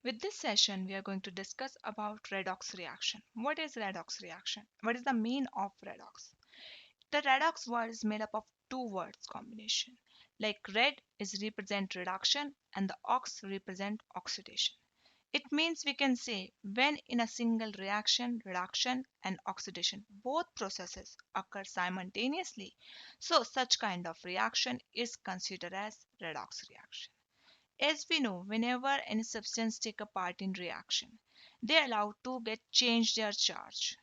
With this session, we are going to discuss about redox reaction. What is redox reaction? What is the meaning of redox? The redox word is made up of two words combination. Like red is represent reduction and the ox represent oxidation. It means we can say when in a single reaction, reduction and oxidation, both processes occur simultaneously. So such kind of reaction is considered as redox reaction. As we know, whenever any substance take a part in reaction, they are allowed to get change their charge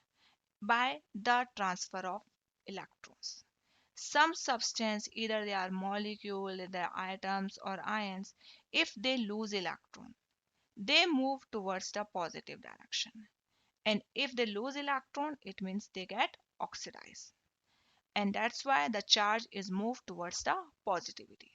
by the transfer of electrons. Some substance, either they are molecule, they are atoms or ions, if they lose electron, they move towards the positive direction. And if they lose electron, it means they get oxidized. And that's why the charge is moved towards the positivity.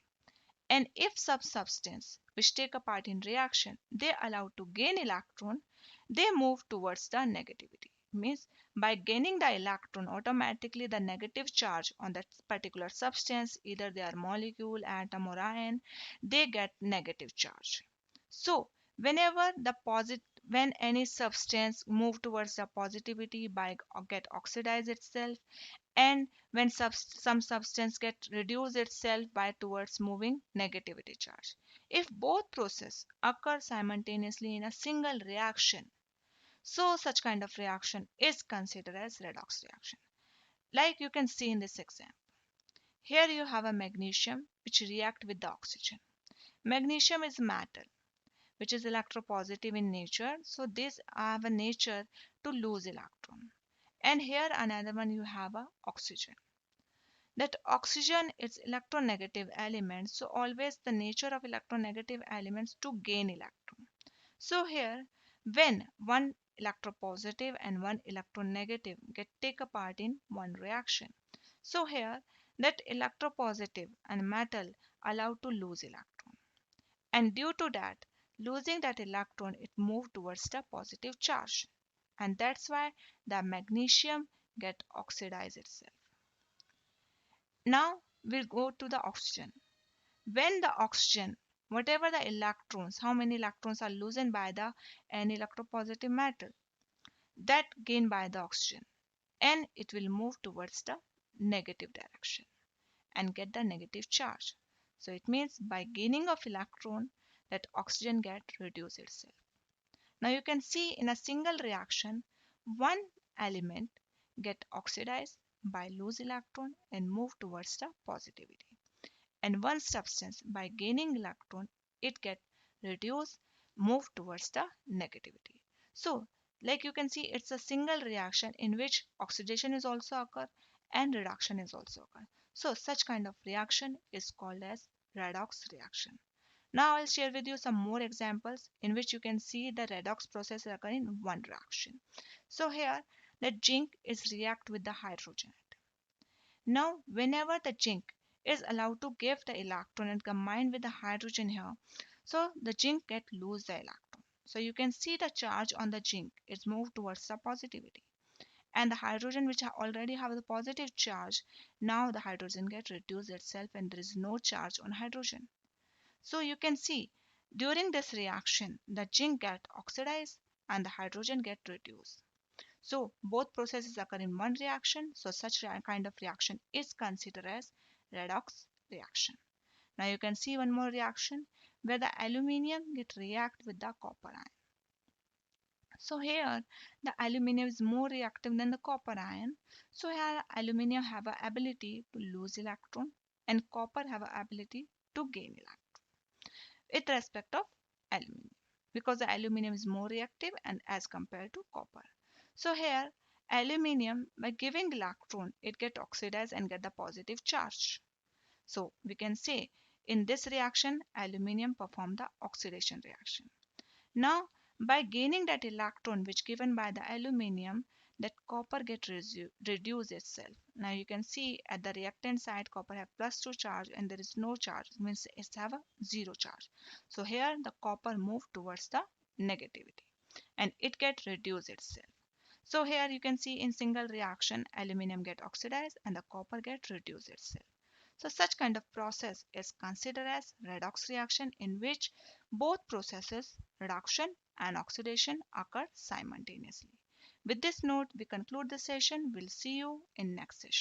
And if some substance which take a part in reaction, they are allowed to gain electron, they move towards the negativity. Means by gaining the electron, automatically the negative charge on that particular substance, either they are molecule, atom or ion, they get negative charge. So whenever the positive when any substance move towards the positivity by get oxidize itself, and when some substance get reduce itself by towards moving negativity charge. If both process occur simultaneously in a single reaction, so such kind of reaction is considered as redox reaction. Like you can see in this example. Here you have a magnesium which react with the oxygen. Magnesium is metal which is electropositive in nature, so this have a nature to lose electron. And here another one you have a oxygen. That oxygen is electronegative element, so always the nature of electronegative elements to gain electron. So here when one electropositive and one electronegative get take a part in one reaction, so here that electropositive and metal allowed to lose electron, and due to that losing that electron it moved towards the positive charge, and that's why the magnesium get oxidized itself. Now we'll go to the oxygen. When the oxygen, whatever the electrons, how many electrons are loosened by the n electropositive metal, that gained by the oxygen, and it will move towards the negative direction and get the negative charge. So it means by gaining of electron, that oxygen get reduced itself. Now you can see in a single reaction, one element get oxidized by lose electron and move towards the positivity, and one substance by gaining electron it get reduced, move towards the negativity. So like you can see it's a single reaction in which oxidation is also occur and reduction is also occur. So such kind of reaction is called as redox reaction. Now I'll share with you some more examples in which you can see the redox process occur in one reaction. So here the zinc is react with the hydrogen. Now, whenever the zinc is allowed to give the electron and combine with the hydrogen here, so the zinc get lose the electron. So you can see the charge on the zinc is moved towards the positivity. And the hydrogen which already have the positive charge, now the hydrogen get reduced itself and there is no charge on hydrogen. So you can see during this reaction, the zinc get oxidized and the hydrogen get reduced. So both processes occur in one reaction. So such kind of reaction is considered as redox reaction. Now you can see one more reaction where the aluminium get react with the copper ion. So here the aluminium is more reactive than the copper ion. So here aluminium have a ability to lose electron and copper have a ability to gain electron with respect of aluminium, because the aluminium is more reactive and as compared to copper. So here aluminium by giving electron it get oxidized and get the positive charge. So we can say in this reaction aluminium perform the oxidation reaction. Now by gaining that electron which given by the aluminium, that copper get reduce itself. Now you can see at the reactant side copper have +2 charge and there is no charge, means it's have a 0 charge. So here the copper move towards the negativity and it get reduced itself. So here you can see in single reaction aluminium get oxidized and the copper get reduced itself. So such kind of process is considered as redox reaction in which both processes reduction and oxidation occur simultaneously. With this note, we conclude the session. We'll see you in next session.